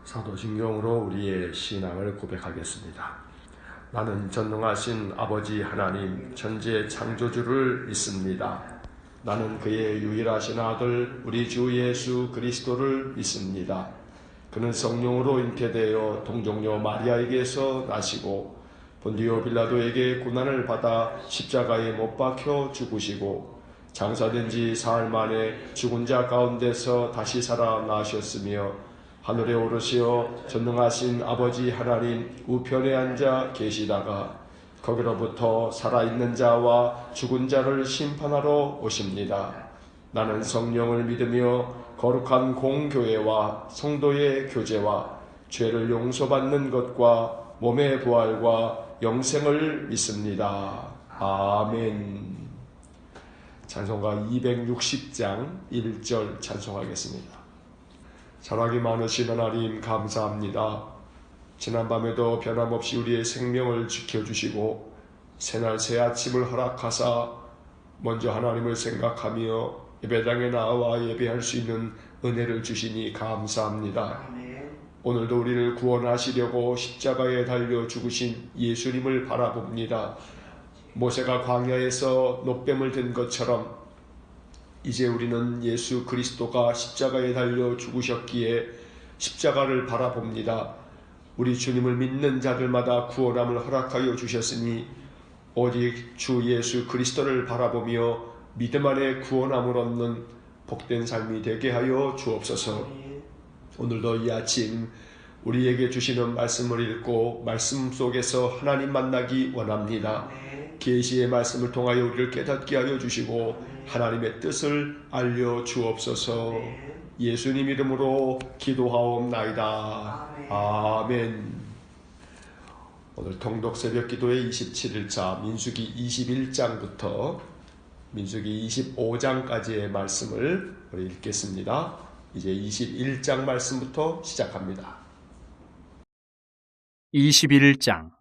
사도신경으로 우리의 신앙을 고백하겠습니다. 나는 전능하신 아버지 하나님 천지의 창조주를 믿습니다. 나는 그의 유일하신 아들 우리 주 예수 그리스도를 믿습니다. 그는 성령으로 잉태되어 동정녀 마리아에게서 나시고 본디오 빌라도에게 고난을 받아 십자가에 못 박혀 죽으시고 장사된 지 사흘 만에 죽은 자 가운데서 다시 살아나셨으며 하늘에 오르시어 전능하신 아버지 하나님 우편에 앉아 계시다가 거기로부터 살아있는 자와 죽은 자를 심판하러 오십니다. 나는 성령을 믿으며 거룩한 공교회와 성도의 교제와 죄를 용서받는 것과 몸의 부활과 영생을 믿습니다. 아멘. 찬송가 260장 1절 찬송하겠습니다. 사랑이 많으신 하나님 감사합니다. 지난밤에도 변함없이 우리의 생명을 지켜주시고 새날 새 아침을 허락하사 먼저 하나님을 생각하며 예배당에 나와 예배할 수 있는 은혜를 주시니 감사합니다. 오늘도 우리를 구원하시려고 십자가에 달려 죽으신 예수님을 바라봅니다. 모세가 광야에서 놋뱀을 든 것처럼 이제 우리는 예수 그리스도가 십자가에 달려 죽으셨기에 십자가를 바라봅니다. 우리 주님을 믿는 자들마다 구원함을 허락하여 주셨으니 오직 주 예수 그리스도를 바라보며 믿음 안에 구원함을 얻는 복된 삶이 되게 하여 주옵소서. 오늘도 이 아침 우리에게 주시는 말씀을 읽고 말씀 속에서 하나님 만나기 원합니다. 계시의 말씀을 통하여 우리를 깨닫게 하여 주시고 하나님의 뜻을 알려 주옵소서. 예수님 이름으로 기도하옵나이다. 아멘. 오늘 통독 새벽 기도의 27일차 민수기 21장부터 민수기 25장까지의 말씀을 우리 읽겠습니다. 이제 21장 말씀부터 시작합니다. 21장.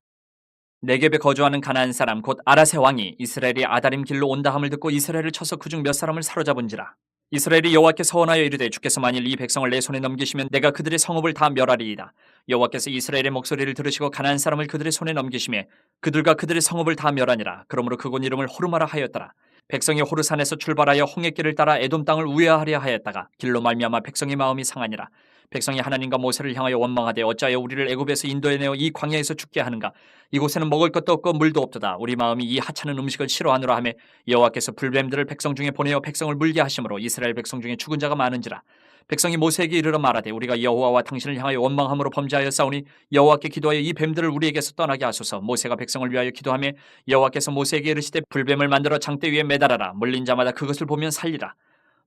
네겝에 거주하는 가나안 사람 곧 아라세 왕이 이스라엘이 아다림 길로 온다함을 듣고 이스라엘을 쳐서 그중 몇 사람을 사로잡은지라. 이스라엘이 여호와께 서원하여 이르되 주께서 만일 이 백성을 내 손에 넘기시면 내가 그들의 성읍을 다 멸하리이다. 여호와께서 이스라엘의 목소리를 들으시고 가나안 사람을 그들의 손에 넘기시매 그들과 그들의 성읍을 다 멸하니라. 그러므로 그곳 이름을 호르마라 하였더라. 백성이 호르산에서 출발하여 홍해길을 따라 에돔 땅을 우회하려 하였다가 길로 말미암아 백성의 마음이 상하니라. 백성이 하나님과 모세를 향하여 원망하되 어찌하여 우리를 애굽에서 인도해내어 이 광야에서 죽게 하는가. 이곳에는 먹을 것도 없고 물도 없도다. 우리 마음이 이 하찮은 음식을 싫어하노라 하며 여호와께서 불뱀들을 백성 중에 보내어 백성을 물게 하심으로 이스라엘 백성 중에 죽은 자가 많은지라. 백성이 모세에게 이르러 말하되 우리가 여호와와 당신을 향하여 원망함으로 범죄하였사오니 여호와께 기도하여 이 뱀들을 우리에게서 떠나게 하소서. 모세가 백성을 위하여 기도하며 여호와께서 모세에게 이르시되 불뱀을 만들어 장대 위에 매달아라. 물린 자마다 그것을 보면 살리라.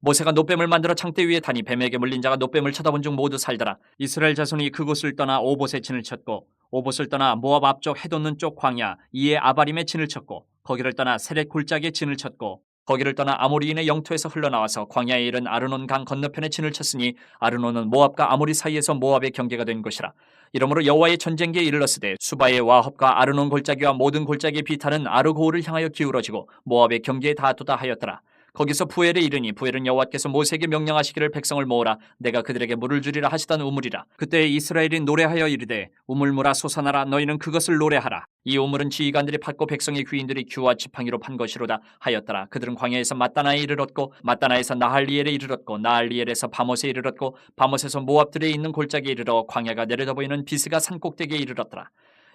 모세가 놋뱀을 만들어 장대 위에 다니 뱀에게 물린 자가 놋뱀을 쳐다본 중 모두 살더라. 이스라엘 자손이 그곳을 떠나 오봇에 진을 쳤고 오봇을 떠나 모압 앞쪽 해돋는 쪽 광야 이에 아바림에 진을 쳤고 거기를 떠나 세렉 골짜기에 진을 쳤고 거기를 떠나 아모리인의 영토에서 흘러나와서 광야에 이른 아르논 강 건너편에 진을 쳤으니 아르논은 모압과 아모리 사이에서 모압의 경계가 된 곳이라. 이러므로 여호와의 전쟁기에 이르렀으되 수바의 와헙과 아르논 골짜기와 모든 골짜기의 비탈은 아르고울을 향하여 기울어지고 모압의 경계에 닿도다 하였더라. 거기서 부엘에 이르니 부엘은 여호와께서 모세에게 명령하시기를 백성을 모으라 내가 그들에게 물을 주리라 하시던 우물이라. 그때 이스라엘이 노래하여 이르되 우물물아 솟아나라 너희는 그것을 노래하라. 이 우물은 지휘관들이 팠고 백성의 귀인들이 규와 지팡이로 판 것이로다 하였더라. 그들은 광야에서 마따나에 이르렀고 마따나에서 나할리엘에 이르렀고 나할리엘에서 바못에 이르렀고 바못에서 모압들에 있는 골짜기에 이르러 광야가 내려다 보이는 비스가 산 꼭대기에 이르렀더라.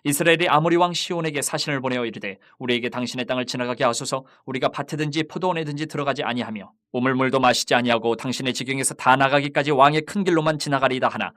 이스라엘이 아모리 왕 시온에게 사신을 보내어 이르되 우리에게 당신의 땅을 지나가게 하소서. 우리가 밭에든지 포도원에든지 들어가지 아니하며 우물물도 마시지 아니하고 당신의 지경에서 다 나가기까지 왕의 큰 길로만 지나가리이다 하나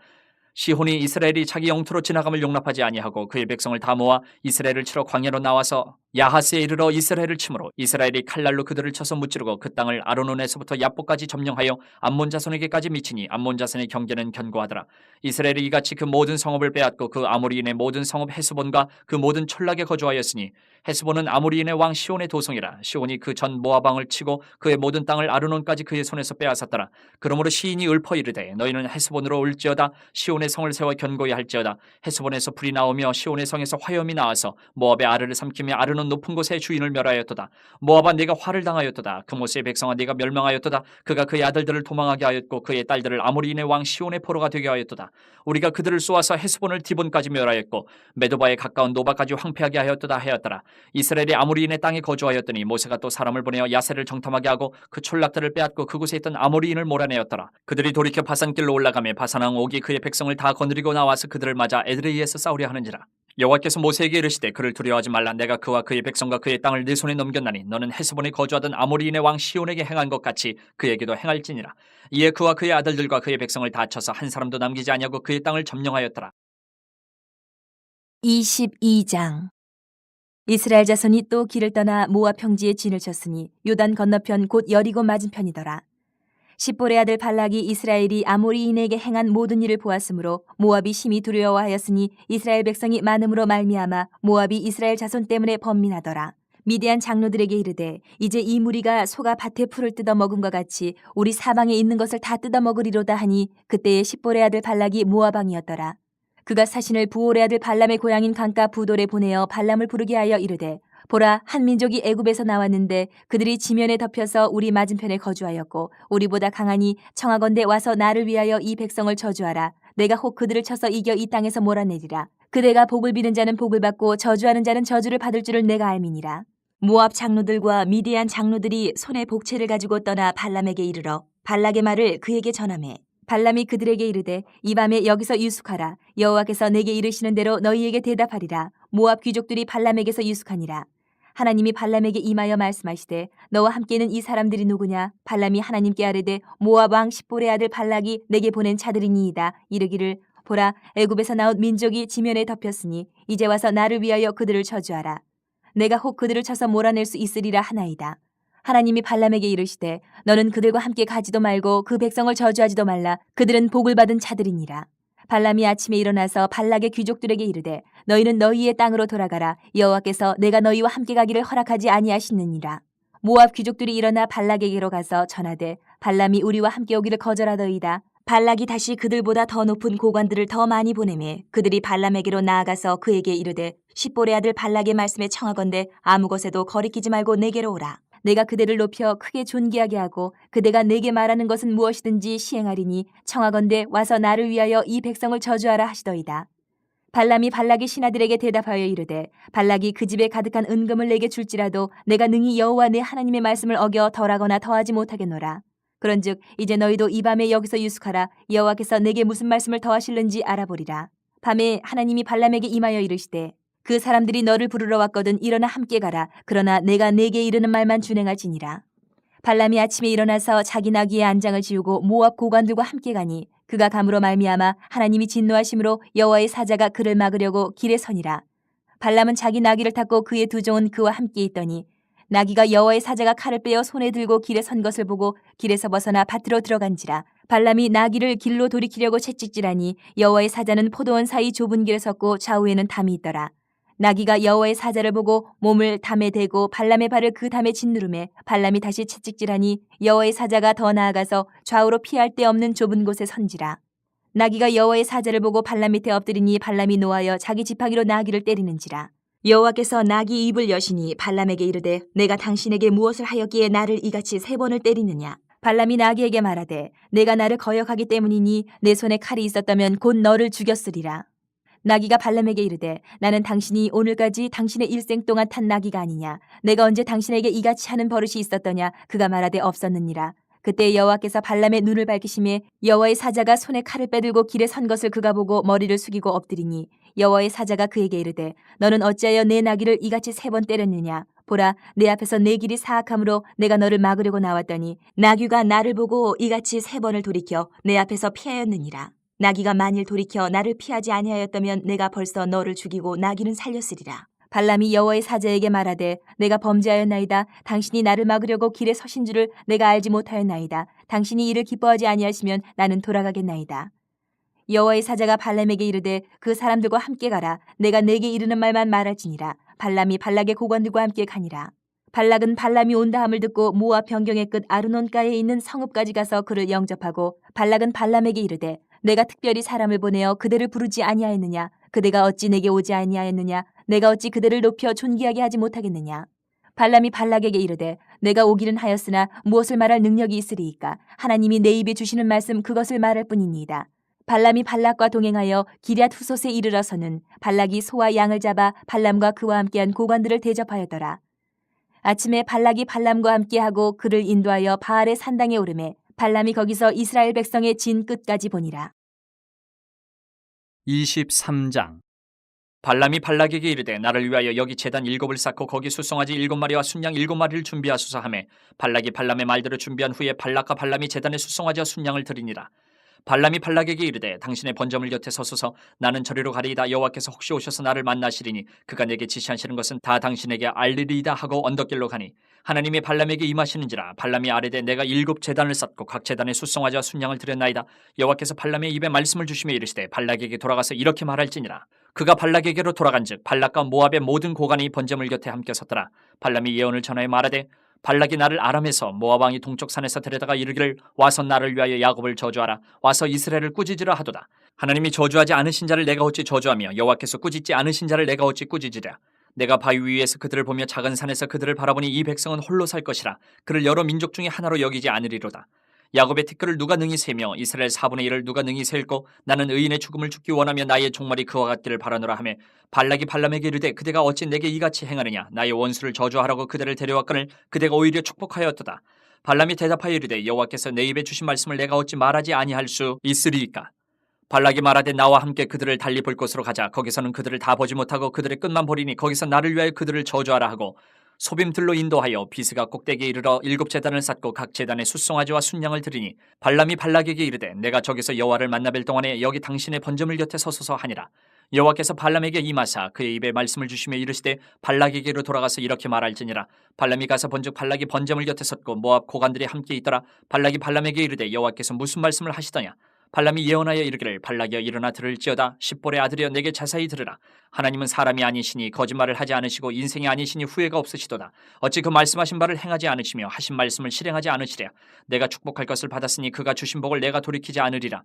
시온이 이스라엘이 자기 영토로 지나감을 용납하지 아니하고 그의 백성을 다 모아 이스라엘을 치러 광야로 나와서 야하스에 이르러 이스라엘을 치므로 이스라엘이 칼날로 그들을 쳐서 무찌르고 그 땅을 아르논에서부터 야보까지 점령하여 암몬 자손에게까지 미치니 암몬 자손의 경계는 견고하더라. 이스라엘이 이같이 그 모든 성읍을 빼앗고 그 아모리인의 모든 성읍 헤스본과 그 모든 촌락에 거주하였으니 헤스본은 아모리인의 왕 시온의 도성이라. 시온이 그 전 모압 왕을 치고 그의 모든 땅을 아르논까지 그의 손에서 빼앗았더라. 그러므로 시인이 읊어 이르되 너희는 헤스본으로 올지어다 시온의 시온의 성을 세워 견고히 할지어다. 헤스본에서 불이 나오며 시온의 성에서 화염이 나와서 모압의 아르를 삼키며 아르논 높은 곳의 주인을 멸하였도다. 모압아 네가 화를 당하였도다. 그모스의 백성아 네가 멸망하였도다. 그가 그의 아들들을 도망하게 하였고 그의 딸들을 아모리인의 왕 시온의 포로가 되게 하였도다. 우리가 그들을 쏘아서 헤스본을 디본까지 멸하였고 메도바에 가까운 노바까지 황폐하게 하였도다 하였더라. 이스라엘이 아모리인의 땅에 거주하였더니 모세가 또 사람을 보내어 야세를 정탐하게 하고 그 촌락들을 빼앗고 그곳에 있던 아모리인을 몰아내었더라. 그들이 돌이켜 바산길로 올라가며 바산왕 옥이 그의 백성을 다 거느리고 나와서 그들을 맞아 에드레이에서 싸우려 하는지라. 여호와께서 모세에게 이르시되 그를 두려워하지 말라. 내가 그와 그의 백성과 그의 땅을 네 손에 넘겼나니 너는 헤스본에 거주하던 아모리인의 왕 시온에게 행한 것 같이 그에게도 행할지니라. 이에 그와 그의 아들들과 그의 백성을 다 쳐서 한 사람도 남기지 아니하고 그의 땅을 점령하였더라. 22장. 이스라엘 자손이 또 길을 떠나 모압 평지에 진을 쳤으니 요단 건너편 곧 여리고 맞은편이더라. 십볼의 아들 발락이 이스라엘이 아모리인에게 행한 모든 일을 보았으므로 모압이 심히 두려워하였으니 이스라엘 백성이 많음으로 말미암아 모압이 이스라엘 자손 때문에 번민하더라. 미디안 장로들에게 이르되 이제 이 무리가 소가 밭의 풀을 뜯어 먹음과 같이 우리 사방에 있는 것을 다 뜯어 먹으리로다 하니 그때에 십볼의 아들 발락이 모압 왕이었더라. 그가 사신을 부올의 아들 발람의 고향인 강가 부돌에 보내어 발람을 부르게 하여 이르되 보라, 한 민족이 애굽에서 나왔는데 그들이 지면에 덮여서 우리 맞은편에 거주하였고 우리보다 강하니 청하건대 와서 나를 위하여 이 백성을 저주하라. 내가 혹 그들을 쳐서 이겨 이 땅에서 몰아내리라. 그대가 복을 비는 자는 복을 받고 저주하는 자는 저주를 받을 줄을 내가 알미니라. 모압 장로들과 미디안 장로들이 손에 복채를 가지고 떠나 발람에게 이르러 발락의 말을 그에게 전하매 발람이 그들에게 이르되 이 밤에 여기서 유숙하라. 여호와께서 내게 이르시는 대로 너희에게 대답하리라. 모압 귀족들이 발람에게서 유숙하니라. 하나님이 발람에게 임하여 말씀하시되 너와 함께는 이 사람들이 누구냐? 발람이 하나님께 아뢰되 모압 왕 십볼의 아들 발락이 내게 보낸 자들이니이다. 이르기를 보라, 애굽에서 나온 민족이 지면에 덮였으니 이제 와서 나를 위하여 그들을 저주하라. 내가 혹 그들을 쳐서 몰아낼 수 있으리라 하나이다. 하나님이 발람에게 이르시되 너는 그들과 함께 가지도 말고 그 백성을 저주하지도 말라. 그들은 복을 받은 자들이니라. 발람이 아침에 일어나서 발락의 귀족들에게 이르되 너희는 너희의 땅으로 돌아가라. 여호와께서 내가 너희와 함께 가기를 허락하지 아니하시느니라. 모압 귀족들이 일어나 발락에게로 가서 전하되 발람이 우리와 함께 오기를 거절하더이다. 발락이 다시 그들보다 더 높은 고관들을 더 많이 보내매 그들이 발람에게로 나아가서 그에게 이르되 십볼의 아들 발락의 말씀에 청하건대 아무 것에도 거리끼지 말고 내게로 오라. 내가 그대를 높여 크게 존귀하게 하고 그대가 내게 말하는 것은 무엇이든지 시행하리니 청하건대 와서 나를 위하여 이 백성을 저주하라 하시더이다. 발람이 발락의 신하들에게 대답하여 이르되 발락이 그 집에 가득한 은금을 내게 줄지라도 내가 능히 여호와 내 하나님의 말씀을 어겨 덜하거나 더하지 못하겠노라. 그런즉 이제 너희도 이 밤에 여기서 유숙하라. 여호와께서 내게 무슨 말씀을 더하실는지 알아보리라. 밤에 하나님이 발람에게 임하여 이르시되 그 사람들이 너를 부르러 왔거든 일어나 함께 가라. 그러나 내가 네게 이르는 말만 준행할지니라. 발람이 아침에 일어나서 자기 나귀의 안장을 지우고 모압 고관들과 함께 가니 그가 감으로 말미암아 하나님이 진노하심으로 여호와의 사자가 그를 막으려고 길에 서니라. 발람은 자기 나귀를 탔고 그의 두 종은 그와 함께 있더니 나귀가 여호와의 사자가 칼을 빼어 손에 들고 길에 선 것을 보고 길에서 벗어나 밭으로 들어간지라. 발람이 나귀를 길로 돌이키려고 채찍질하니 여호와의 사자는 포도원 사이 좁은 길에 섰고 좌우에는 담이 있더라. 나귀가 여호와의 사자를 보고 몸을 담에 대고 발람의 발을 그 담에 짓누르매 발람이 다시 채찍질하니 여호와의 사자가 더 나아가서 좌우로 피할 데 없는 좁은 곳에 선지라. 나귀가 여호와의 사자를 보고 발람 밑에 엎드리니 발람이 노하여 자기 지팡이로 나귀를 때리는지라. 여호와께서 나귀 입을 여시니 발람에게 이르되 내가 당신에게 무엇을 하였기에 나를 이같이 3번을 때리느냐. 발람이 나귀에게 말하되 내가 나를 거역하기 때문이니 내 손에 칼이 있었다면 곧 너를 죽였으리라. 나귀가 발람에게 이르되 나는 당신이 오늘까지 당신의 일생 동안 탄 나귀가 아니냐. 내가 언제 당신에게 이같이 하는 버릇이 있었더냐. 그가 말하되 없었느니라. 그때 여호와께서 발람의 눈을 밝히시매 여호와의 사자가 손에 칼을 빼들고 길에 선 것을 그가 보고 머리를 숙이고 엎드리니 여호와의 사자가 그에게 이르되 너는 어찌하여 내 나귀를 이같이 3번 때렸느냐. 보라, 내 앞에서 내 길이 사악함으로 내가 너를 막으려고 나왔더니 나귀가 나를 보고 이같이 3번을 돌이켜 내 앞에서 피하였느니라. 나귀가 만일 돌이켜 나를 피하지 아니하였다면 내가 벌써 너를 죽이고 나귀는 살렸으리라. 발람이 여호와의 사자에게 말하되 내가 범죄하였나이다. 당신이 나를 막으려고 길에 서신 줄을 내가 알지 못하였나이다. 당신이 이를 기뻐하지 아니하시면 나는 돌아가겠나이다. 여호와의 사자가 발람에게 이르되 그 사람들과 함께 가라. 내가 내게 이르는 말만 말할지니라. 발람이 발락의 고관들과 함께 가니라. 발락은 발람이 온다 함을 듣고 모압 변경의 끝 아르논가에 있는 성읍까지 가서 그를 영접하고 발락은 발람에게 이르되 내가 특별히 사람을 보내어 그들을 부르지 아니하였느냐? 그대가 어찌 내게 오지 아니하였느냐? 내가 어찌 그들을 높여 존귀하게 하지 못하겠느냐? 발람이 발락에게 이르되 내가 오기는 하였으나 무엇을 말할 능력이 있으리이까? 하나님이 내 입에 주시는 말씀 그것을 말할 뿐이니이다. 발람이 발락과 동행하여 기럇 후솥에 이르러서는 발락이 소와 양을 잡아 발람과 그와 함께한 고관들을 대접하였더라. 아침에 발락이 발람과 함께하고 그를 인도하여 바알의 산당에 오르매 발람이 거기서 이스라엘 백성의 진 끝까지 보니라. 23장. 발람이 발락에게 이르되 나를 위하여 여기 제단 7을 쌓고 거기 수송아지 7마리와 순양 7마리를 준비하소서 하매 발락이 발람의 말대로 준비한 후에 발락과 발람이 제단에 수송아지와 순양을 드리니라. 발람이 발락에게 이르되 당신의 번제물 곁에 서소서. 나는 저리로 가리이다. 여호와께서 혹시 오셔서 나를 만나시리니 그가 내게 지시하시는 것은 다 당신에게 알리리이다 하고 언덕길로 가니 하나님이 발람에게 임하시는지라. 발람이 아뢰되 내가 7 제단을 쌓고 각 제단에 수송아지와 순양을 드렸나이다. 여호와께서 발람의 입에 말씀을 주시며 이르시되 발락에게 돌아가서 이렇게 말할지니라. 그가 발락에게로 돌아간즉 발락과 모압의 모든 고관이 번제물 곁에 함께 섰더라. 발람이 예언을 전하여 말하되 발락이 나를 아람에서 모압 왕이 동쪽 산에서 데려다가 이르기를 와서 나를 위하여 야곱을 저주하라. 와서 이스라엘을 꾸짖으라 하도다. 하나님이 저주하지 않으신 자를 내가 어찌 저주하며 여호와께서 꾸짖지 않으신 자를 내가 어찌 꾸짖으랴. 내가 바위 위에서 그들을 보며 작은 산에서 그들을 바라보니 이 백성은 홀로 살 것이라. 그를 여러 민족 중에 하나로 여기지 않으리로다. 야곱의 티끌을 누가 능히 세며 이스라엘 4분의 1을 누가 능히 셀고 나는 의인의 죽음을 죽기 원하며 나의 종말이 그와 같기를 바라노라 하며 발락이 발람에게 이르되 그대가 어찌 내게 이같이 행하느냐. 나의 원수를 저주하라고 그대를 데려왔거늘 그대가 오히려 축복하였도다. 발람이 대답하여 이르되 여호와께서 내 입에 주신 말씀을 내가 어찌 말하지 아니할 수 있으리이까. 발락이 말하되 나와 함께 그들을 달리 볼 곳으로 가자. 거기서는 그들을 다 보지 못하고 그들의 끝만 보리니 거기서 나를 위하여 그들을 저주하라 하고 소빔들로 인도하여 비스가 꼭대기에 이르러 7 제단을 쌓고 각 제단에 수송아지와 순양을 드리니 발람이 발락에게 이르되 내가 저기서 여호와를 만나뵐 동안에 여기 당신의 번제물 곁에 서소서 하니라. 여호와께서 발람에게 임하사 그의 입에 말씀을 주시며 이르시되 발락에게로 돌아가서 이렇게 말할지니라. 발람이 가서 본즉 발락이 번제물 곁에 섰고 모압 고관들이 함께 있더라. 발락이 발람에게 이르되 여호와께서 무슨 말씀을 하시더냐. 발람이 예언하여 이르기를 발락이여 일어나 들을지어다. 십볼의 아들이여 내게 자세히 들으라. 하나님은 사람이 아니시니 거짓말을 하지 않으시고 인생이 아니시니 후회가 없으시도다. 어찌 그 말씀하신 바를 행하지 않으시며 하신 말씀을 실행하지 않으시랴. 내가 축복할 것을 받았으니 그가 주신 복을 내가 돌이키지 않으리라.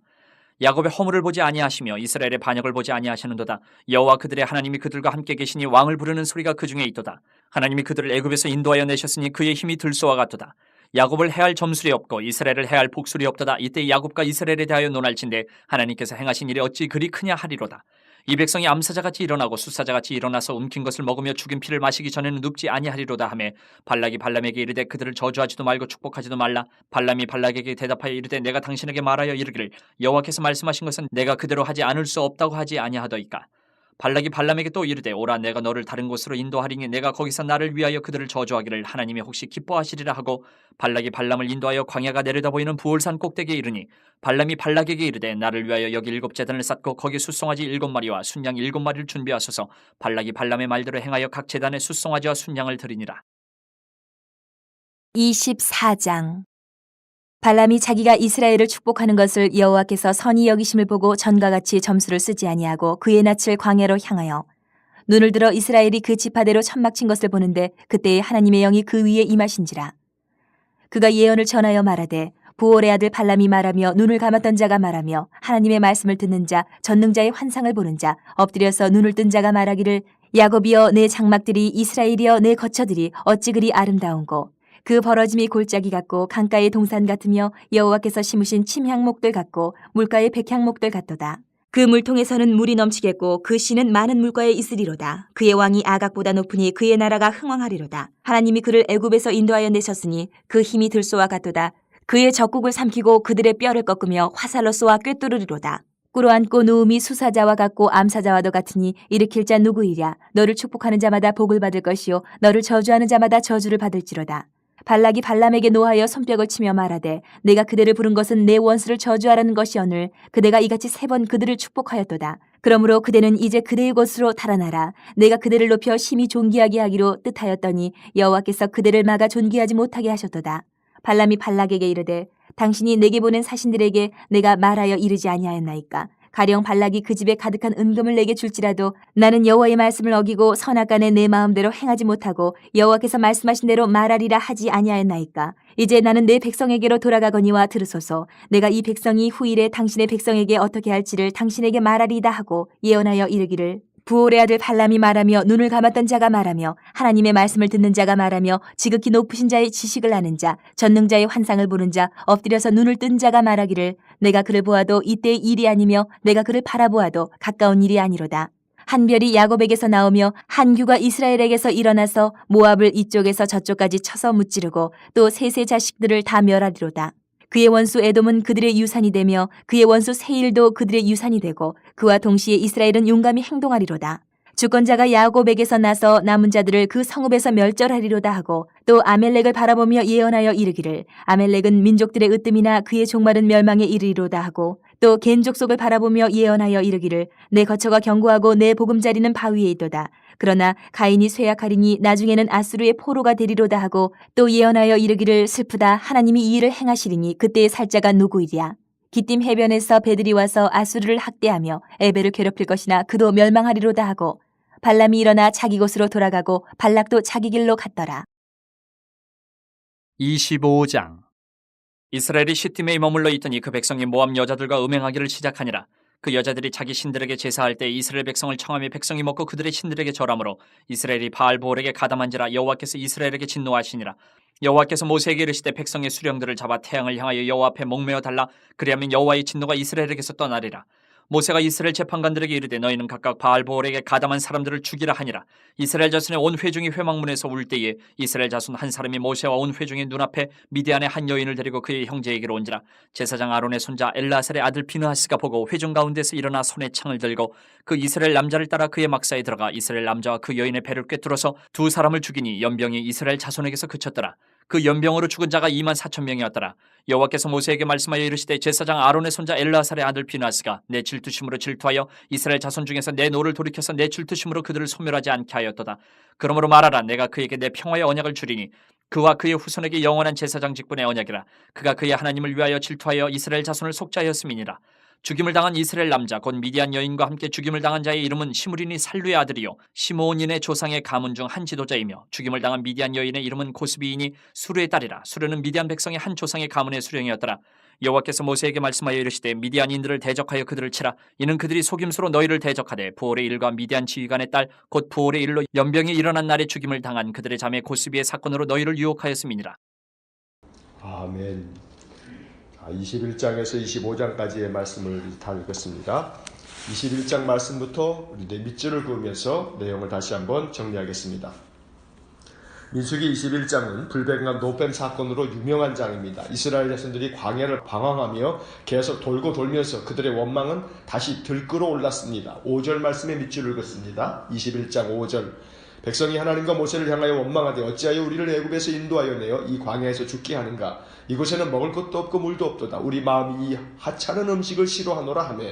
야곱의 허물을 보지 아니하시며 이스라엘의 반역을 보지 아니하시는도다. 여호와 그들의 하나님이 그들과 함께 계시니 왕을 부르는 소리가 그 중에 있도다. 하나님이 그들을 애굽에서 인도하여 내셨으니 그의 힘이 들소와 같도다. 야곱을 해할 점술이 없고 이스라엘을 해할 복술이 없도다. 이때 야곱과 이스라엘에 대하여 논할진대 하나님께서 행하신 일이 어찌 그리 크냐 하리로다. 이 백성이 암사자같이 일어나고 숫사자같이 일어나서 움킨 것을 먹으며 죽인 피를 마시기 전에는 눕지 아니하리로다 하며 발락이 발람에게 이르되 그들을 저주하지도 말고 축복하지도 말라. 발람이 발락에게 대답하여 이르되 내가 당신에게 말하여 이르기를 여호와께서 말씀하신 것은 내가 그대로 하지 않을 수 없다고 하지 아니하더이까. 발락이 발람에게 또 이르되 오라 내가 너를 다른 곳으로 인도하리니 내가 거기서 나를 위하여 그들을 저주하기를 하나님이 혹시 기뻐하시리라 하고 발락이 발람을 인도하여 광야가 내려다 보이는 부올산 꼭대기에 이르니 발람이 발락에게 이르되 나를 위하여 여기 7 제단을 쌓고 거기 숫송아지 7마리와 순양 7마리를 준비하소서. 발락이 발람의 말대로 행하여 각 제단에 숫송아지와 순양을 드리니라. 24장. 발람이 자기가 이스라엘을 축복하는 것을 여호와께서 선히 여기심을 보고 전과 같이 점수를 쓰지 아니하고 그의 낯을 광야로 향하여 눈을 들어 이스라엘이 그 지파대로 천막 친 것을 보는데 그때에 하나님의 영이 그 위에 임하신지라. 그가 예언을 전하여 말하되 부올의 아들 발람이 말하며 눈을 감았던 자가 말하며 하나님의 말씀을 듣는 자 전능자의 환상을 보는 자 엎드려서 눈을 뜬 자가 말하기를 야곱이여 내 장막들이 이스라엘이여 내 거처들이 어찌 그리 아름다운고 그 벌어짐이 골짜기 같고 강가의 동산 같으며 여호와께서 심으신 침향목들 같고 물가의 백향목들 같도다. 그 물통에서는 물이 넘치겠고 그 씨는 많은 물가에 있으리로다. 그의 왕이 아각보다 높으니 그의 나라가 흥왕하리로다. 하나님이 그를 애굽에서 인도하여 내셨으니 그 힘이 들소와 같도다. 그의 적국을 삼키고 그들의 뼈를 꺾으며 화살로 쏘아 꿰뚫으리로다. 꿇어앉고 누움이 수사자와 같고 암사자와도 같으니 일으킬 자 누구이랴. 너를 축복하는 자마다 복을 받을 것이요 너를 저주하는 자마다 저주를 받을지로다. 발락이 발람에게 노하여 손뼉을 치며 말하되 내가 그대를 부른 것은 내 원수를 저주하라는 것이오늘 그대가 이같이 3번 그들을 축복하였도다. 그러므로 그대는 이제 그대의 곳으로 달아나라. 내가 그대를 높여 심히 존귀하게 하기로 뜻하였더니 여호와께서 그대를 막아 존귀하지 못하게 하셨도다. 발람이 발락에게 이르되 당신이 내게 보낸 사신들에게 내가 말하여 이르지 아니하였나이까. 가령 발락이 그 집에 가득한 은금을 내게 줄지라도 나는 여호와의 말씀을 어기고 선악간에 내 마음대로 행하지 못하고 여호와께서 말씀하신 대로 말하리라 하지 아니하였나이까. 이제 나는 내 백성에게로 돌아가거니와 들으소서. 내가 이 백성이 후일에 당신의 백성에게 어떻게 할지를 당신에게 말하리이다 하고 예언하여 이르기를 부올의 아들 발람이 말하며 눈을 감았던 자가 말하며 하나님의 말씀을 듣는 자가 말하며 지극히 높으신 자의 지식을 아는 자 전능자의 환상을 보는 자 엎드려서 눈을 뜬 자가 말하기를 내가 그를 보아도 이때의 일이 아니며 내가 그를 바라보아도 가까운 일이 아니로다. 한 별이 야곱에게서 나오며 한 규가 이스라엘에게서 일어나서 모압을 이쪽에서 저쪽까지 쳐서 무찌르고 또 셋의 자식들을 다 멸하리로다. 그의 원수 에돔은 그들의 유산이 되며 그의 원수 세일도 그들의 유산이 되고 그와 동시에 이스라엘은 용감히 행동하리로다. 주권자가 야곱에게서 나서 남은 자들을 그 성읍에서 멸절하리로다 하고 또 아멜렉을 바라보며 예언하여 이르기를 아멜렉은 민족들의 으뜸이나 그의 종말은 멸망에 이르리로다 하고 또 겐 족속을 바라보며 예언하여 이르기를 내 거처가 견고하고 내 보금자리는 바위에 있도다. 그러나 가인이 쇠약하리니 나중에는 아수르의 포로가 되리로다 하고 또 예언하여 이르기를 슬프다 하나님이 이 일을 행하시리니 그때의 살자가 누구이랴. 기띔 해변에서 배들이 와서 아수르를 학대하며 에벨을 괴롭힐 것이나 그도 멸망하리로다 하고 발람이 일어나 자기 곳으로 돌아가고 발락도 자기 길로 갔더라. 25장 이스라엘이 시팀에 머물러 있더니 그 백성이 모압 여자들과 음행하기를 시작하니라. 그 여자들이 자기 신들에게 제사할 때 이스라엘 백성을 청하며 백성이 먹고 그들의 신들에게 절하므로 이스라엘이 바알보올에게 가담한지라 여호와께서 이스라엘에게 진노하시니라. 여호와께서 모세에게 이르시되 백성의 수령들을 잡아 태양을 향하여 여호와 앞에 목매어 달라. 그리하면 여호와의 진노가 이스라엘에게서 떠나리라. 모세가 이스라엘 재판관들에게 이르되 너희는 각각 바알보올에게 가담한 사람들을 죽이라 하니라. 이스라엘 자손의 온 회중이 회막문에서 울 때에 이스라엘 자손 한 사람이 모세와 온 회중의 눈앞에 미디안의 한 여인을 데리고 그의 형제에게로 온지라. 제사장 아론의 손자 엘라살의 아들 비느하스가 보고 회중 가운데서 일어나 손에 창을 들고 그 이스라엘 남자를 따라 그의 막사에 들어가 이스라엘 남자와 그 여인의 배를 꿰뚫어서 두 사람을 죽이니 연병이 이스라엘 자손에게서 그쳤더라. 그 연병으로 죽은 자가 24,000명이었더라. 여호와께서 모세에게 말씀하여 이르시되 제사장 아론의 손자 엘라살의 아들 비느하스가 내 질투심으로 질투하여 이스라엘 자손 중에서 내 노를 돌이켜서 내 질투심으로 그들을 소멸하지 않게 하였도다. 그러므로 말하라. 내가 그에게 내 평화의 언약을 주리니 그와 그의 후손에게 영원한 제사장 직분의 언약이라. 그가 그의 하나님을 위하여 질투하여 이스라엘 자손을 속죄하였음이니라. 죽임을 당한 이스라엘 남자 곧 미디안 여인과 함께 죽임을 당한 자의 이름은 시므리니 살루의 아들이요 시므온인의 조상의 가문 중 한 지도자이며 죽임을 당한 미디안 여인의 이름은 고스비이니 수르의 딸이라. 수르는 미디안 백성의 한 조상의 가문의 수령이었더라. 여호와께서 모세에게 말씀하여 이르시되 미디안인들을 대적하여 그들을 치라. 이는 그들이 속임수로 너희를 대적하되 부올의 일과 미디안 지휘관의 딸 곧 부올의 일로 연병이 일어난 날에 죽임을 당한 그들의 자매 고스비의 사건으로 너희를 유혹하였음이니라. 아멘. 21장에서 25장까지의 말씀을 다 읽었습니다. 21장 말씀부터 우리 밑줄을 그으면서 내용을 다시 한번 정리하겠습니다. 민수기 21장은 불뱀과 노뱀 사건으로 유명한 장입니다. 이스라엘 자손들이 광야를 방황하며 계속 돌고 돌면서 그들의 원망은 다시 들끓어 올랐습니다. 5절 말씀의 밑줄을 긋습니다. 21장 5절 백성이 하나님과 모세를 향하여 원망하되 어찌하여 우리를 애굽에서 인도하여 내어 이 광야에서 죽게 하는가. 이곳에는 먹을 것도 없고 물도 없도다. 우리 마음이 이 하찮은 음식을 싫어하노라 하며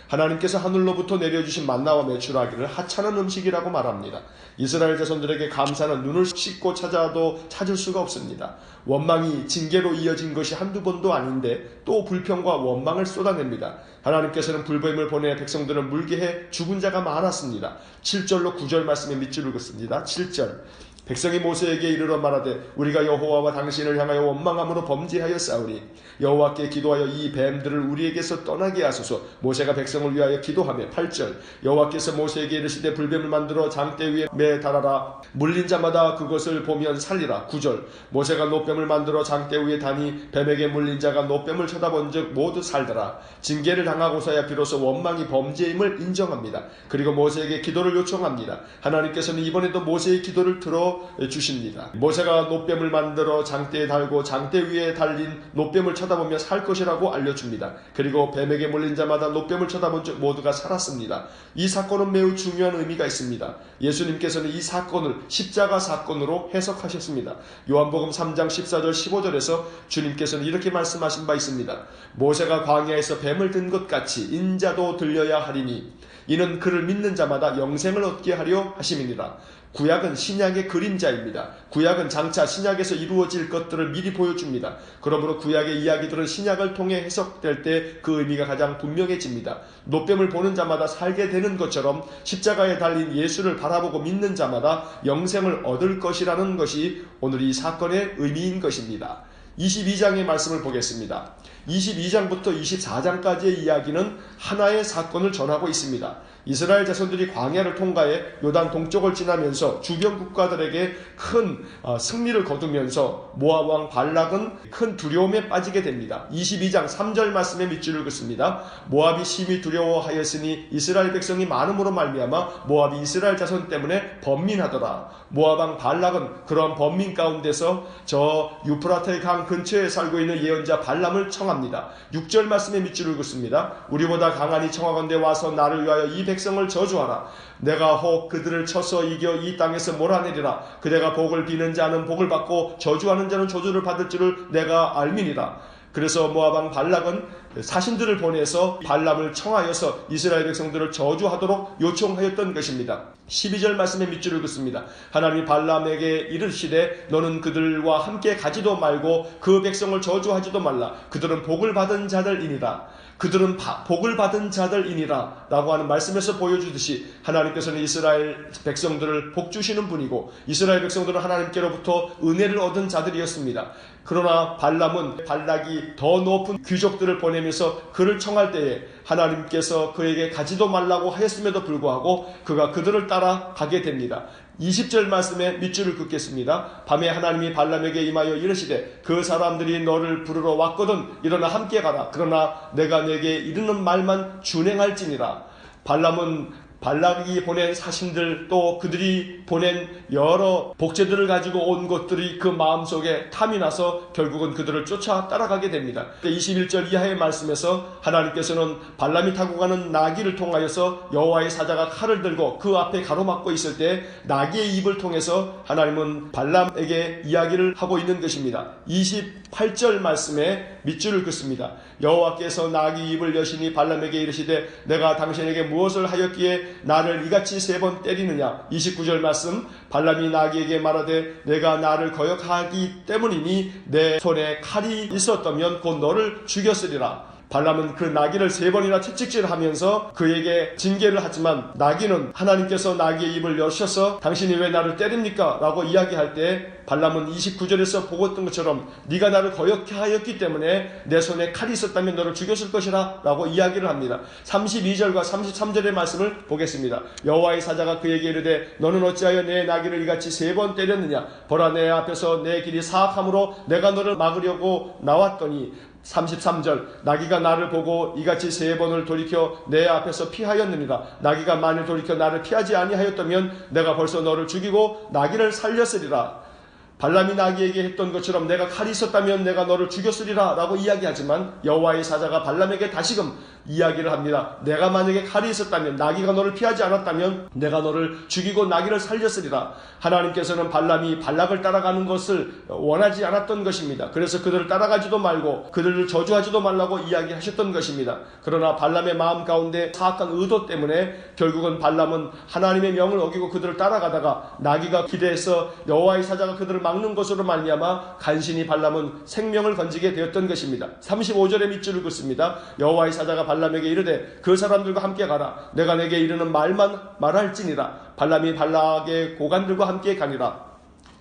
하나님께서 하늘로부터 내려주신 만나와 메추라기를 하찮은 음식이라고 말합니다. 이스라엘 자손들에게 감사는 눈을 씻고 찾아도 찾을 수가 없습니다. 원망이 징계로 이어진 것이 한두 번도 아닌데 또 불평과 원망을 쏟아냅니다. 하나님께서는 불뱀을 보내 백성들을 물게 해 죽은 자가 많았습니다. 7절로 9절 말씀에 밑줄을 긋습니다. 7절 백성이 모세에게 이르러 말하되 우리가 여호와와 당신을 향하여 원망함으로 범죄하여 싸우리. 여호와께 기도하여 이 뱀들을 우리에게서 떠나게 하소서. 모세가 백성을 위하여 기도하며 8절 여호와께서 모세에게 이르시되 불뱀을 만들어 장대 위에 매달아라. 물린 자마다 그것을 보면 살리라. 9절 모세가 노뱀을 만들어 장대 위에 다니 뱀에게 물린 자가 노뱀을 쳐다본 즉 모두 살더라. 징계를 당하고서야 비로소 원망이 범죄임을 인정합니다. 그리고 모세에게 기도를 요청합니다. 하나님께서는 이번에도 모세의 기도를 들어 주십니다. 모세가 노뱀을 만들어 장대에 달고 장대 위에 달린 노뱀을 쳐다보며 살 것이라고 알려줍니다. 그리고 뱀에게 물린 자마다 노뱀을 쳐다본 즉 모두가 살았습니다. 이 사건은 매우 중요한 의미가 있습니다. 예수님께서는 이 사건을 십자가 사건으로 해석하셨습니다. 요한복음 3장 14절 15절에서 주님께서는 이렇게 말씀하신 바 있습니다. 모세가 광야에서 뱀을 든 것 같이 인자도 들려야 하리니 이는 그를 믿는 자마다 영생을 얻게 하려 하심이니라. 구약은 신약의 그림자입니다. 구약은 장차 신약에서 이루어질 것들을 미리 보여줍니다. 그러므로 구약의 이야기들은 신약을 통해 해석될 때 그 의미가 가장 분명해집니다. 노뱀을 보는 자마다 살게 되는 것처럼 십자가에 달린 예수를 바라보고 믿는 자마다 영생을 얻을 것이라는 것이 오늘 이 사건의 의미인 것입니다. 22장의 말씀을 보겠습니다. 22장부터 24장까지의 이야기는 하나의 사건을 전하고 있습니다. 이스라엘 자손들이 광야를 통과해 요단 동쪽을 지나면서 주변 국가들에게 큰 승리를 거두면서 모압 왕 발락은 큰 두려움에 빠지게 됩니다. 22장 3절 말씀에 밑줄을 긋습니다. 모압이 심히 두려워하였으니 이스라엘 백성이 많음으로 말미암아 모압이 이스라엘 자손 때문에 번민하더라. 모압 왕 발락은 그런 번민 가운데서 저 유프라테 강 근처에 살고 있는 예언자 발람을 청합니다. 6절 말씀에 밑줄을 긋습니다. 우리보다 강하니 청하건대 와서 나를 위하여 이 백성을 저주하라. 내가 혹 그들을 쳐서 이겨 이 땅에서 몰아내리라. 그대가 복을 비는 자는 복을 받고 저주하는 자는 저주를 받을 줄을 내가 알미니라. 그래서 모압 왕 발락은 사신들을 보내서 발람을 청하여서 이스라엘 백성들을 저주하도록 요청하였던 것입니다. 12절 말씀에 밑줄을 긋습니다. 하나님이 발람에게 이르시되 너는 그들과 함께 가지도 말고 그 백성을 저주하지도 말라. 그들은 복을 받은 자들이니라. 그들은 복을 받은 자들이니라 라고 하는 말씀에서 보여주듯이 하나님께서는 이스라엘 백성들을 복주시는 분이고 이스라엘 백성들은 하나님께로부터 은혜를 얻은 자들이었습니다. 그러나 발람은 발락이 더 높은 귀족들을 보내면서 그를 청할 때에 하나님께서 그에게 가지도 말라고 하였음에도 불구하고 그가 그들을 따라 가게 됩니다. 20절 말씀에 밑줄을 긋겠습니다. 밤에 하나님이 발람에게 임하여 이르시되 그 사람들이 너를 부르러 왔거든 일어나 함께 가라. 그러나 내가 내게 이르는 말만 준행할지니라. 발람은 발락이 보낸 사신들 또 그들이 보낸 여러 복제들을 가지고 온 것들이 그 마음속에 탐이 나서 결국은 그들을 쫓아 따라가게 됩니다. 21절 이하의 말씀에서 하나님께서는 발람이 타고 가는 나귀를 통하여서 여호와의 사자가 칼을 들고 그 앞에 가로막고 있을 때 나귀의 입을 통해서 하나님은 발람에게 이야기를 하고 있는 것입니다. 28절 말씀에 밑줄을 긋습니다. 여호와께서 나귀 입을 여시니 발람에게 이르시되 내가 당신에게 무엇을 하였기에 나를 이같이 3번 때리느냐. 29절 말씀 발람이 나귀에게 말하되 내가 나를 거역하기 때문이니 내 손에 칼이 있었다면 곧 너를 죽였으리라. 발람은 그 나귀를 3번이나 채찍질하면서 그에게 징계를 하지만 나귀는 하나님께서 나귀의 입을 여셔서 당신이 왜 나를 때립니까? 라고 이야기할 때 발람은 29절에서 보았던 것처럼 네가 나를 거역해 하였기 때문에 내 손에 칼이 있었다면 너를 죽였을 것이라 라고 이야기를 합니다. 32절과 33절의 말씀을 보겠습니다. 여호와의 사자가 그에게 이르되 너는 어찌하여 내 나귀를 이같이 3번 때렸느냐. 보라 내 앞에서 내 길이 사악함으로 내가 너를 막으려고 나왔더니 33절 나귀가 나를 보고 이같이 3번을 돌이켜 내 앞에서 피하였느니라. 나귀가 만일 돌이켜 나를 피하지 아니하였다면 내가 벌써 너를 죽이고 나귀를 살렸으리라. 발람이 나귀에게 했던 것처럼 내가 칼이 있었다면 내가 너를 죽였으리라 라고 이야기하지만 여호와의 사자가 발람에게 다시금 이야기를 합니다. 내가 만약에 칼이 있었다면 나귀가 너를 피하지 않았다면 내가 너를 죽이고 나귀를 살렸으리라. 하나님께서는 발람이 발락을 따라가는 것을 원하지 않았던 것입니다. 그래서 그들을 따라가지도 말고 그들을 저주하지도 말라고 이야기하셨던 것입니다. 그러나 발람의 마음 가운데 사악한 의도 때문에 결국은 발람은 하나님의 명을 어기고 그들을 따라가다가 나귀가 기대해서 여호와의 사자가 그들을 막는 것으로 말미암아 간신히 발람은 생명을 건지게 되었던 것입니다. 35절의 밑줄을 긋습니다. 여호와의 사자가 발람에게 이르되 그 사람들과 함께 가라. 내가 내게 이르는 말만 말할지니라. 발람이 발락의 고관들과 함께 가니라.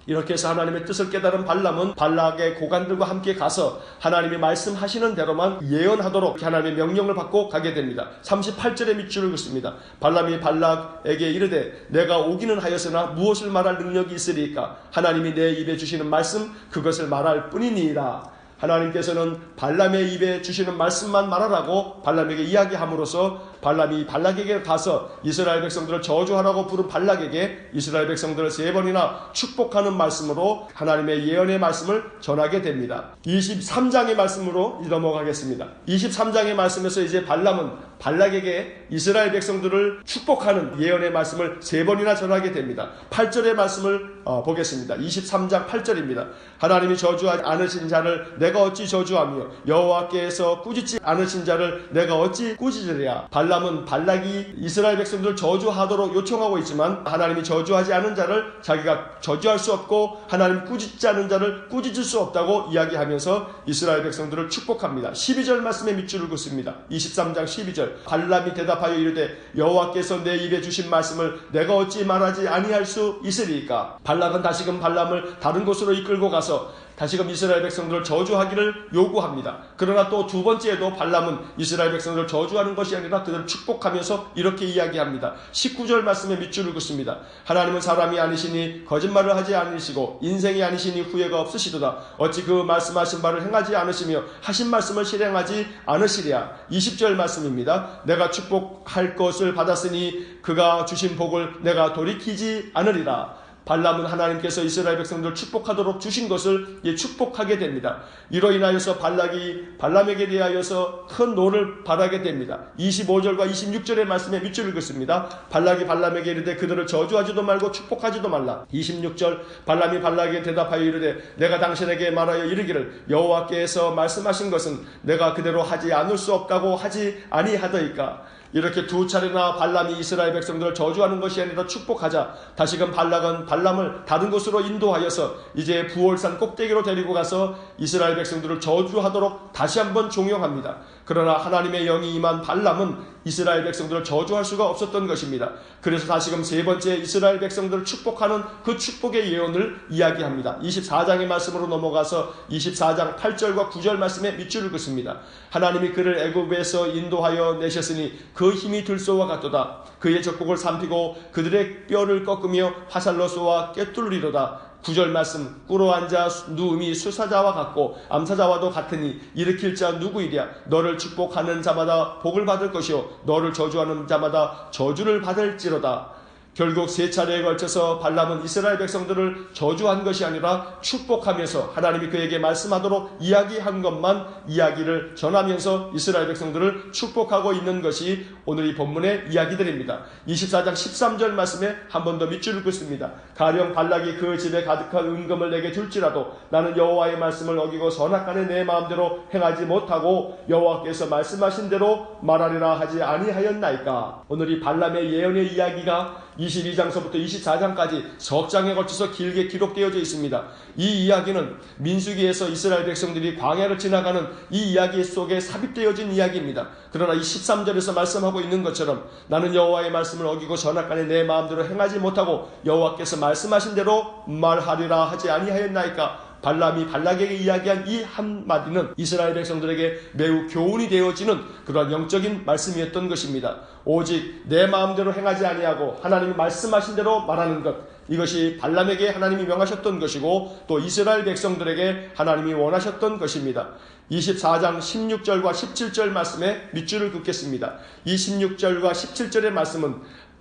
이렇게 해서 하나님의 뜻을 깨달은 발람은 발락의 고관들과 함께 가서 하나님이 말씀하시는 대로만 예언하도록 하나님의 명령을 받고 가게 됩니다. 38절의 밑줄을 긋습니다. 발람이 발락에게 이르되 내가 오기는 하였으나 무엇을 말할 능력이 있으리까. 하나님이 내 입에 주시는 말씀 그것을 말할 뿐이니이다. 하나님께서는 발람의 입에 주시는 말씀만 말하라고 발람에게 이야기함으로써 발람이 발락에게 가서 이스라엘 백성들을 저주하라고 부른 발락에게 이스라엘 백성들을 3번이나 축복하는 말씀으로 하나님의 예언의 말씀을 전하게 됩니다. 23장의 말씀으로 넘어가겠습니다. 23장의 말씀에서 이제 발람은 발락에게 이스라엘 백성들을 축복하는 예언의 말씀을 3번이나 전하게 됩니다. 8절의 말씀을 보겠습니다. 23장 8절입니다. 하나님이 저주하지 않으신 자를 내가 어찌 저주하며 여호와께서 꾸짖지 않으신 자를 내가 어찌 꾸짖으랴. 발람 발람은 발락이 이스라엘 백성들을 저주하도록 요청하고 있지만 하나님이 저주하지 않은 자를 자기가 저주할 수 없고 하나님 꾸짖지 않은 자를 꾸짖을 수 없다고 이야기하면서 이스라엘 백성들을 축복합니다. 12절 말씀에 밑줄을 긋습니다. 23장 12절 발람이 대답하여 이르되 여호와께서 내 입에 주신 말씀을 내가 어찌 말하지 아니할 수 있으리이까. 발락은 다시금 발람을 다른 곳으로 이끌고 가서 다시금 이스라엘 백성들을 저주하기를 요구합니다. 그러나 또 두 번째에도 발람은 이스라엘 백성들을 저주하는 것이 아니라 그들을 축복하면서 이렇게 이야기합니다. 19절 말씀에 밑줄을 긋습니다. 하나님은 사람이 아니시니 거짓말을 하지 않으시고 인생이 아니시니 후회가 없으시도다. 어찌 그 말씀하신 바를 행하지 않으시며 하신 말씀을 실행하지 않으시랴. 20절 말씀입니다. 내가 축복할 것을 받았으니 그가 주신 복을 내가 돌이키지 않으리라. 발람은 하나님께서 이스라엘 백성들을 축복하도록 주신 것을 축복하게 됩니다. 이로 인하여서 발락이 발람에게 대하여서 큰 노를 바라게 됩니다. 25절과 26절의 말씀에 밑줄을 긋습니다. 발락이 발람에게 이르되 그들을 저주하지도 말고 축복하지도 말라. 26절 발람이 발락에게 대답하여 이르되 내가 당신에게 말하여 이르기를 여호와께서 말씀하신 것은 내가 그대로 하지 않을 수 없다고 하지 아니하더이까. 이렇게 두 차례나 발람이 이스라엘 백성들을 저주하는 것이 아니라 축복하자 다시금 발락은 발람을 다른 곳으로 인도하여서 이제 부올산 꼭대기로 데리고 가서 이스라엘 백성들을 저주하도록 다시 한번 종용합니다. 그러나 하나님의 영이 임한 발람은 이스라엘 백성들을 저주할 수가 없었던 것입니다. 그래서 다시금 세 번째 이스라엘 백성들을 축복하는 그 축복의 예언을 이야기합니다. 24장의 말씀으로 넘어가서 24장 8절과 9절 말씀에 밑줄을 긋습니다. 하나님이 그를 애굽에서 인도하여 내셨으니 그 힘이 들소와 같도다. 그의 적국을 삼키고 그들의 뼈를 꺾으며 화살로 쏘아 꿰뚫리로다. 9절 말씀 꿇어앉아 누움이 수사자와 같고 암사자와도 같으니 일으킬 자 누구이랴. 너를 축복하는 자마다 복을 받을 것이요 너를 저주하는 자마다 저주를 받을지로다. 결국 세 차례에 걸쳐서 발람은 이스라엘 백성들을 저주한 것이 아니라 축복하면서 하나님이 그에게 말씀하도록 이야기한 것만 이야기를 전하면서 이스라엘 백성들을 축복하고 있는 것이 오늘 이 본문의 이야기들입니다. 24장 13절 말씀에 한 번 더 밑줄을 긋습니다. 가령 발락이 그 집에 가득한 은금을 내게 줄지라도 나는 여호와의 말씀을 어기고 선악간에 내 마음대로 행하지 못하고 여호와께서 말씀하신 대로 말하리라 하지 아니하였나이까. 오늘 이 발람의 예언의 이야기가 22장서부터 24장까지 석 장에 걸쳐서 길게 기록되어져 있습니다. 이 이야기는 민수기에서 이스라엘 백성들이 광야를 지나가는 이 이야기 속에 삽입되어진 이야기입니다. 그러나 이 13절에서 말씀하고 있는 것처럼 나는 여호와의 말씀을 어기고 선악간에 내 마음대로 행하지 못하고 여호와께서 말씀하신 대로 말하리라 하지 아니하였나이까. 발람이 발락에게 이야기한 이 한마디는 이스라엘 백성들에게 매우 교훈이 되어지는 그러한 영적인 말씀이었던 것입니다. 오직 내 마음대로 행하지 아니하고 하나님이 말씀하신 대로 말하는 것, 이것이 발람에게 하나님이 명하셨던 것이고 또 이스라엘 백성들에게 하나님이 원하셨던 것입니다. 24장 16절과 17절 말씀에 밑줄을 긋겠습니다. 이 16절과 17절의 말씀은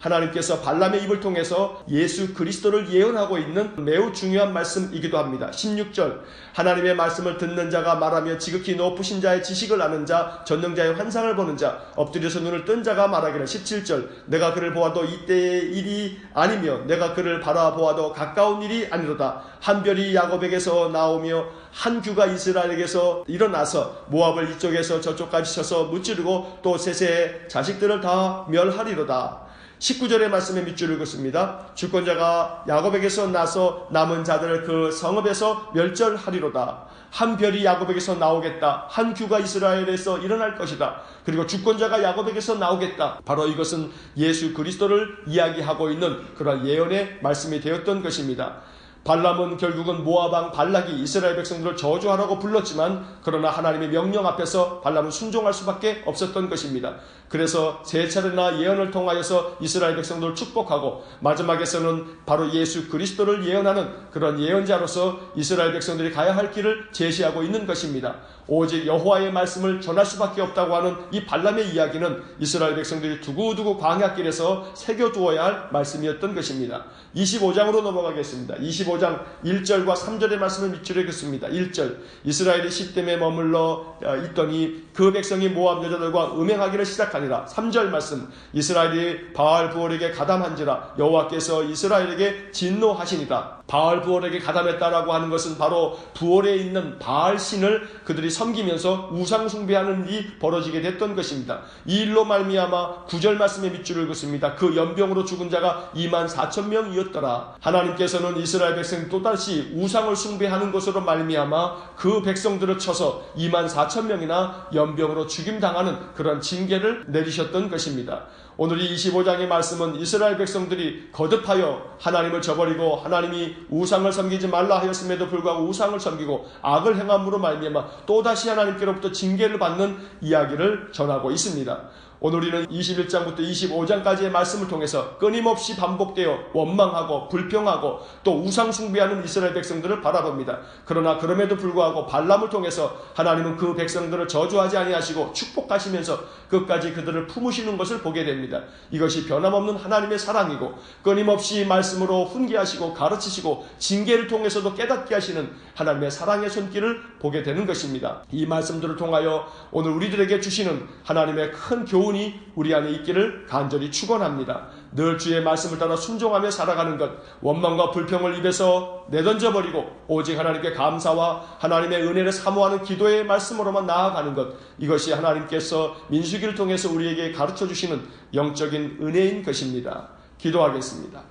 하나님께서 발람의 입을 통해서 예수 그리스도를 예언하고 있는 매우 중요한 말씀이기도 합니다. 16절 하나님의 말씀을 듣는 자가 말하며 지극히 높으신 자의 지식을 아는 자, 전능자의 환상을 보는 자, 엎드려서 눈을 뜬 자가 말하기를. 17절 내가 그를 보아도 이때의 일이 아니며 내가 그를 바라보아도 가까운 일이 아니로다. 한 별이 야곱에게서 나오며 한 규가 이스라엘에게서 일어나서 모압을 이쪽에서 저쪽까지 쳐서 무찌르고 또 셋의 자식들을 다 멸하리로다. 19절의 말씀에 밑줄을 긋습니다. 주권자가 야곱에게서 나서 남은 자들을 그 성읍에서 멸절하리로다. 한 별이 야곱에게서 나오겠다. 한 규가 이스라엘에서 일어날 것이다. 그리고 주권자가 야곱에게서 나오겠다. 바로 이것은 예수 그리스도를 이야기하고 있는 그런 예언의 말씀이 되었던 것입니다. 발람은 결국은 모압왕 발락이 이스라엘 백성들을 저주하라고 불렀지만 그러나 하나님의 명령 앞에서 발람은 순종할 수밖에 없었던 것입니다. 그래서 세 차례나 예언을 통하여서 이스라엘 백성들을 축복하고 마지막에서는 바로 예수 그리스도를 예언하는 그런 예언자로서 이스라엘 백성들이 가야 할 길을 제시하고 있는 것입니다. 오직 여호와의 말씀을 전할 수밖에 없다고 하는 이 발람의 이야기는 이스라엘 백성들이 두고두고 광야길에서 새겨두어야 할 말씀이었던 것입니다. 25장으로 넘어가겠습니다. 25장 1절과 3절의 말씀을 밑줄에 긋습니다. 1절 이스라엘이 시딤에 머물러 있더니 그 백성이 모압 여자들과 음행하기를 시작하니라. 3절 말씀 이스라엘이 바알 부올에게 가담한지라 여호와께서 이스라엘에게 진노하시니라. 바알 부올에게 가담했다라고 하는 것은 바로 부올에 있는 바알 신을 그들이 섬기면서 우상 숭배하는 일이 벌어지게 됐던 것입니다. 이 일로 말미암아 9절 말씀에 밑줄을 긋습니다. 그 연병으로 죽은 자가 24,000명이었더라. 하나님께서는 이스라엘 백성 또다시 우상을 숭배하는 것으로 말미암아 그 백성들을 쳐서 24,000명이나 연병으로 죽임당하는 그런 징계를 내리셨던 것입니다. 오늘 이 25장의 말씀은 이스라엘 백성들이 거듭하여 하나님을 저버리고 하나님이 우상을 섬기지 말라 하였음에도 불구하고 우상을 섬기고 악을 행함으로 말미암아 또다시 하나님께로부터 징계를 받는 이야기를 전하고 있습니다. 오늘 우리는 21장부터 25장까지의 말씀을 통해서 끊임없이 반복되어 원망하고 불평하고 또 우상 숭배하는 이스라엘 백성들을 바라봅니다. 그러나 그럼에도 불구하고 발람을 통해서 하나님은 그 백성들을 저주하지 아니하시고 축복하시면서 끝까지 그들을 품으시는 것을 보게 됩니다. 이것이 변함없는 하나님의 사랑이고 끊임없이 말씀으로 훈계하시고 가르치시고 징계를 통해서도 깨닫게 하시는 하나님의 사랑의 손길을 보게 되는 것입니다. 이 말씀들을 통하여 오늘 우리들에게 주시는 하나님의 큰 교훈이 우리 안에 있기를 간절히 축원합니다. 늘 주의 말씀을 따라 순종하며 살아가는 것, 원망과 불평을 입에서 내던져버리고 오직 하나님께 감사와 하나님의 은혜를 사모하는 기도의 말씀으로만 나아가는 것, 이것이 하나님께서 민수기를 통해서 우리에게 가르쳐주시는 영적인 은혜인 것입니다. 기도하겠습니다.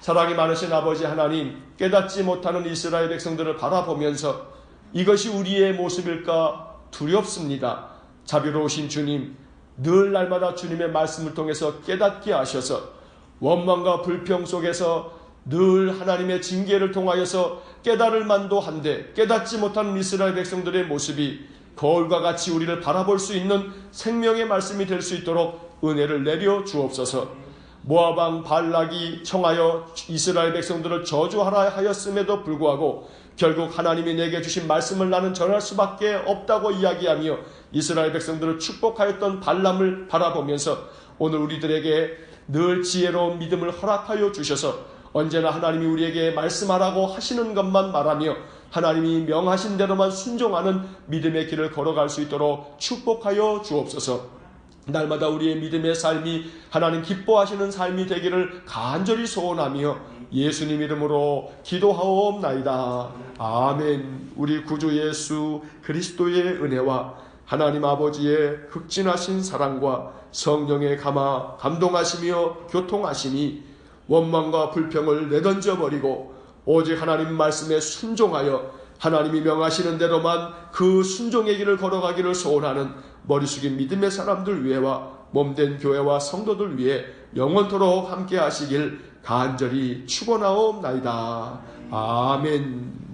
사랑이 많으신 아버지 하나님, 깨닫지 못하는 이스라엘 백성들을 바라보면서 이것이 우리의 모습일까 두렵습니다. 자비로우신 주님, 늘 날마다 주님의 말씀을 통해서 깨닫게 하셔서 원망과 불평 속에서 늘 하나님의 징계를 통하여서 깨달을 만도 한데 깨닫지 못하는 이스라엘 백성들의 모습이 거울과 같이 우리를 바라볼 수 있는 생명의 말씀이 될 수 있도록 은혜를 내려 주옵소서. 모압 왕 발락이 청하여 이스라엘 백성들을 저주하라 하였음에도 불구하고 결국 하나님이 내게 주신 말씀을 나는 전할 수밖에 없다고 이야기하며 이스라엘 백성들을 축복하였던 발람을 바라보면서 오늘 우리들에게 늘 지혜로운 믿음을 허락하여 주셔서 언제나 하나님이 우리에게 말씀하라고 하시는 것만 말하며 하나님이 명하신 대로만 순종하는 믿음의 길을 걸어갈 수 있도록 축복하여 주옵소서. 날마다 우리의 믿음의 삶이 하나님 기뻐하시는 삶이 되기를 간절히 소원하며 예수님 이름으로 기도하옵나이다. 아멘. 우리 구주 예수 그리스도의 은혜와 하나님 아버지의 극진하신 사랑과 성령의 감동하시며 교통하심이 원망과 불평을 내던져버리고 오직 하나님 말씀에 순종하여 하나님이 명하시는 대로만 그 순종의 길을 걸어가기를 소원하는 머리 숙인 믿음의 사람들 위해와 몸된 교회와 성도들 위해 영원토록 함께 하시길 간절히 축원하옵나이다. 아멘.